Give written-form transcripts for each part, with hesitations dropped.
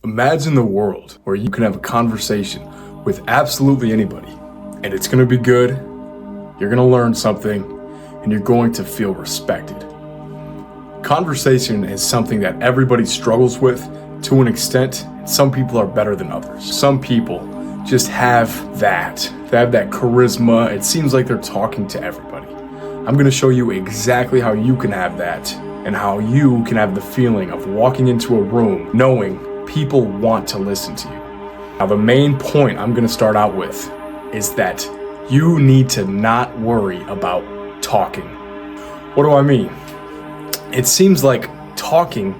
Imagine the world where you can have a conversation with absolutely anybody, and it's going to be good, you're going to learn something, and you're going to feel respected. Conversation is something that everybody struggles with to an extent, and some people are better than others. Some people just have that. They have that charisma. It seems like they're talking to everybody. I'm going to show you exactly how you can have that and how you can have the feeling of walking into a room knowing people want to listen to you. Now, the main point I'm going to start out with is that you need to not worry about talking. What do I mean? It seems like talking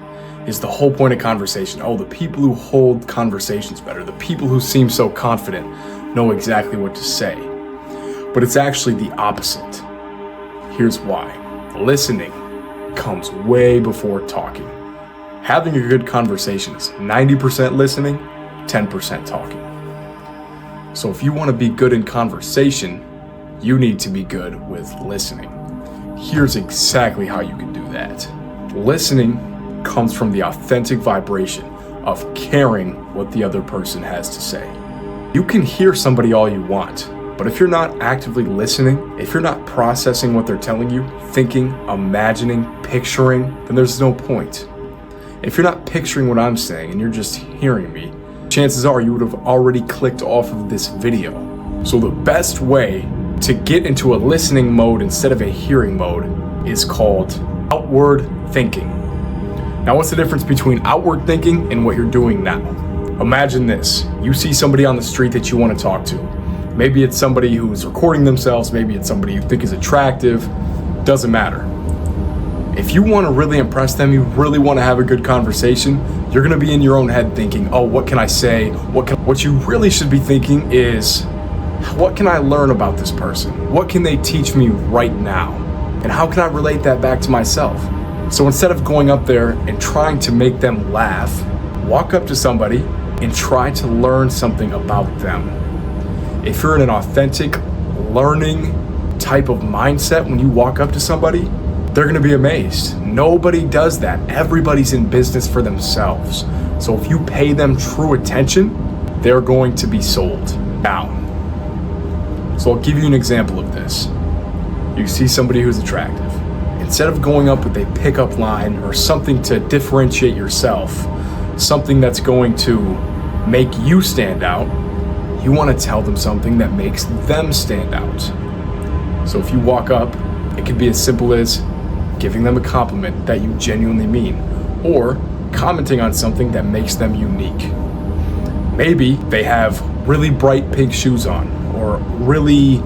is the whole point of conversation. Oh, the people who hold conversations better, the people who seem so confident know exactly what to say. But it's actually the opposite. Here's why. Listening comes way before talking. Having a good conversation is 90% listening, 10% talking. So if you want to be good in conversation, you need to be good with listening. Here's exactly how you can do that. Listening comes from the authentic vibration of caring what the other person has to say. You can hear somebody all you want, but if you're not actively listening, if you're not processing what they're telling you, thinking, imagining, picturing, then there's no point. If you're not picturing what I'm saying and you're just hearing me, chances are you would have already clicked off of this video. So the best way to get into a listening mode instead of a hearing mode is called outward thinking. Now, what's the difference between outward thinking and what you're doing now? Imagine this. You see somebody on the street that you want to talk to. Maybe it's somebody who's recording themselves. Maybe it's somebody you think is attractive. Doesn't matter. If you want to really impress them, you really want to have a good conversation, you're going to be in your own head thinking, oh, what can I say? What you really should be thinking is, what can I learn about this person? What can they teach me right now? And how can I relate that back to myself? So instead of going up there and trying to make them laugh, walk up to somebody and try to learn something about them. If you're in an authentic learning type of mindset, when you walk up to somebody, they're going to be amazed. Nobody does that. Everybody's in business for themselves. So if you pay them true attention, they're going to be sold. Now, so I'll give you an example of this. You see somebody who's attractive. Instead of going up with a pickup line or something to differentiate yourself, something that's going to make you stand out, you want to tell them something that makes them stand out. So if you walk up, it could be as simple as giving them a compliment that you genuinely mean, or commenting on something that makes them unique. Maybe they have really bright pink shoes on, or really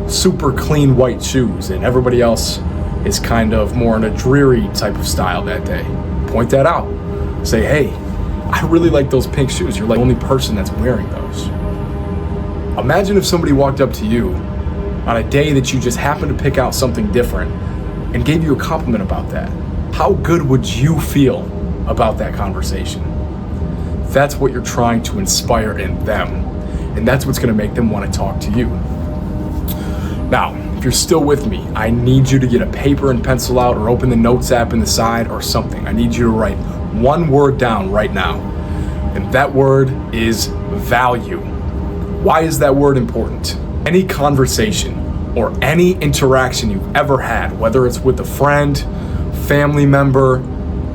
super clean white shoes, and everybody else is kind of more in a dreary type of style that day. Point that out. Say, hey, I really like those pink shoes. You're like the only person that's wearing those. Imagine if somebody walked up to you on a day that you just happened to pick out something different and gave you a compliment about that. How good would you feel about that conversation? That's what you're trying to inspire in them, and that's what's going to make them want to talk to you. Now, if you're still with me, I need you to get a paper and pencil out, or open the notes app in the side or something. I need you to write one word down right now, and that word is value. Why is that word important? Any conversation or any interaction you've ever had, whether it's with a friend, family member,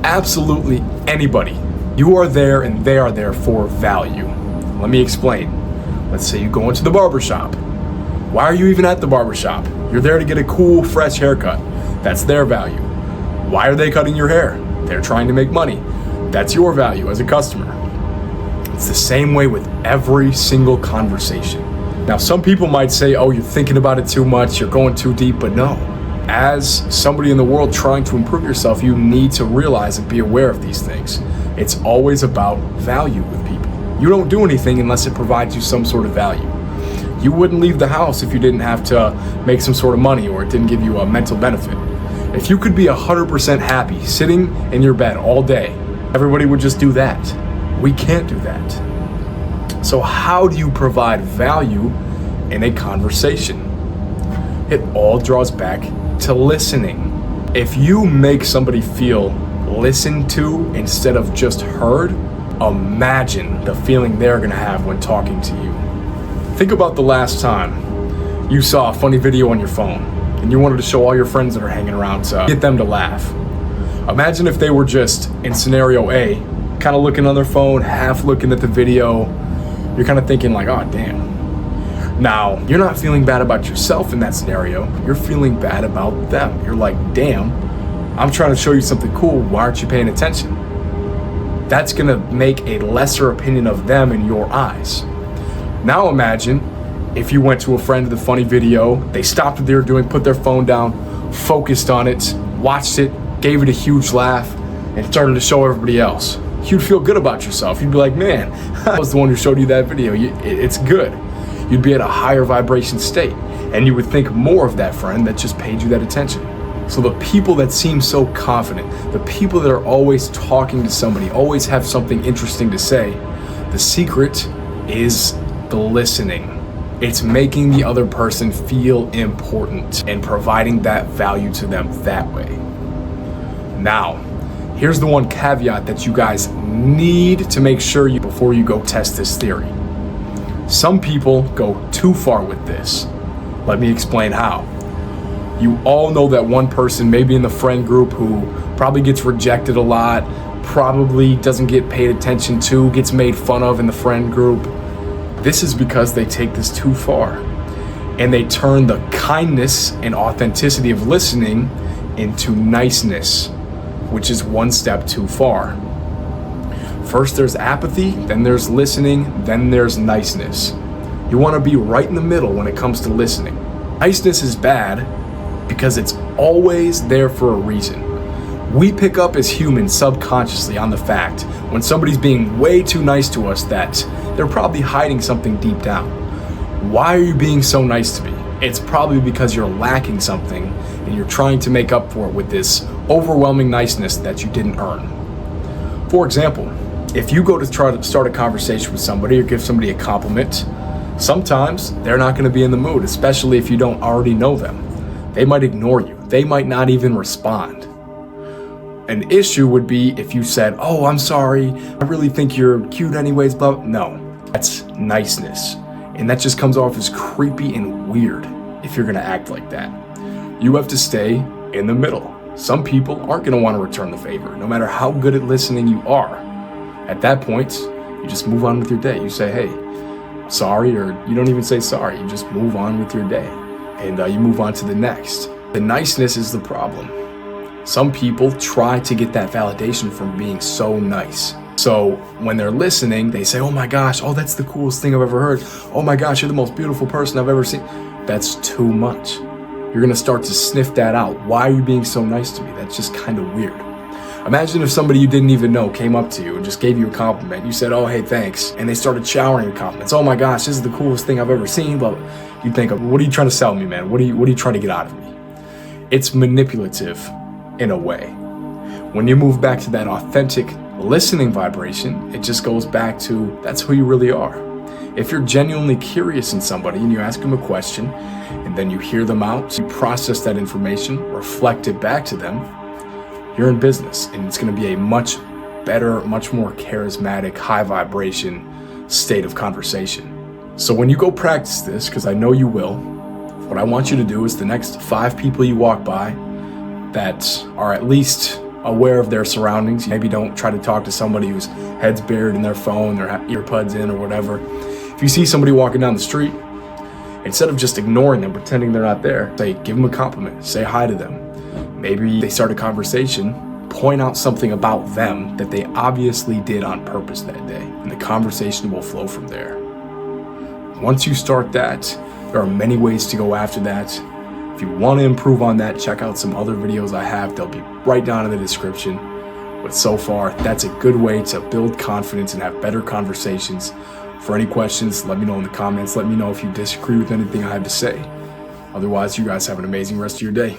absolutely anybody, you are there and they are there for value. Let me explain. Let's say you go into the barbershop. Why are you even at the barbershop? You're there to get a cool, fresh haircut. That's their value. Why are they cutting your hair? They're trying to make money. That's your value as a customer. It's the same way with every single conversation. Now, some people might say, oh, you're thinking about it too much, you're going too deep, but no. As somebody in the world trying to improve yourself, you need to realize and be aware of these things. It's always about value with people. You don't do anything unless it provides you some sort of value. You wouldn't leave the house if you didn't have to make some sort of money or it didn't give you a mental benefit. If you could be 100% happy sitting in your bed all day, everybody would just do that. We can't do that. So how do you provide value in a conversation? It all draws back to listening. If you make somebody feel listened to instead of just heard, Imagine the feeling they're gonna have when talking to you. Think about the last time you saw a funny video on your phone and you wanted to show all your friends that are hanging around to get them to laugh. Imagine if they were just in scenario A, kind of looking on their phone, half looking at the video. You're kind of thinking like, oh damn. Now, you're not feeling bad about yourself in that scenario. You're feeling bad about them. You're like, damn, I'm trying to show you something cool. Why aren't you paying attention? That's gonna make a lesser opinion of them in your eyes. Now imagine if you went to a friend with a funny video, they stopped what they were doing, put their phone down, focused on it, watched it, gave it a huge laugh, and started to show everybody else. You'd feel good about yourself. You'd be like, man, I was the one who showed you that video. It's good. You'd be at a higher vibration state, and you would think more of that friend that just paid you that attention. So the people that seem so confident, the people that are always talking to somebody, always have something interesting to say, the secret is the listening. It's making the other person feel important and providing that value to them that way. Now, here's the one caveat that you guys need to make sure before you go test this theory. Some people go too far with this. Let me explain how. You all know that one person, maybe in the friend group, who probably gets rejected a lot, probably doesn't get paid attention to, gets made fun of in the friend group. This is because they take this too far and they turn the kindness and authenticity of listening into niceness, which is one step too far. First there's apathy, then there's listening, then there's niceness. You want to be right in the middle when it comes to listening. Niceness is bad because it's always there for a reason. We pick up as humans subconsciously on the fact when somebody's being way too nice to us that they're probably hiding something deep down. Why are you being so nice to me? It's probably because you're lacking something and you're trying to make up for it with this overwhelming niceness that you didn't earn. For example, if you go to try to start a conversation with somebody or give somebody a compliment, sometimes they're not going to be in the mood, especially if you don't already know them. They might ignore you. They might not even respond. An issue would be if you said, oh, I'm sorry, I really think you're cute anyways, but no, that's niceness. And that just comes off as creepy and weird if you're gonna act like that. You have to stay in the middle. Some people aren't gonna wanna return the favor, no matter how good at listening you are. At that point, you just move on with your day. You say, hey, sorry, or you don't even say sorry. You just move on with your day. And you move on to the next. The niceness is the problem. Some people try to get that validation from being so nice. So when they're listening, they say, oh my gosh, oh, that's the coolest thing I've ever heard. Oh my gosh, you're the most beautiful person I've ever seen. That's too much. You're gonna start to sniff that out. Why are you being so nice to me? That's just kind of weird. Imagine if somebody you didn't even know came up to you and just gave you a compliment. You said, oh, hey, thanks. And they started showering your compliments. Oh my gosh, this is the coolest thing I've ever seen. But you think, what are you trying to sell me, man? What are you trying to get out of me? It's manipulative in a way. When you move back to that authentic listening vibration, it just goes back to that's who you really are. If you're genuinely curious in somebody and you ask them a question and then you hear them out, you process that information, reflect it back to them, you're in business, and it's going to be a much better, much more charismatic, high vibration state of conversation. So when you go practice this, because I know you will, what I want you to do is the next 5 people you walk by that are at least aware of their surroundings. Maybe don't try to talk to somebody whose head's buried in their phone, their earbuds in or whatever. If you see somebody walking down the street, instead of just ignoring them, pretending they're not there, say, give them a compliment, say hi to them. Maybe they start a conversation, point out something about them that they obviously did on purpose that day, and the conversation will flow from there. Once you start that, there are many ways to go after that. If you want to improve on that, check out some other videos I have. They'll be right down in the description. But so far, that's a good way to build confidence and have better conversations. For any questions, let me know in the comments. Let me know if you disagree with anything I have to say. Otherwise, you guys have an amazing rest of your day.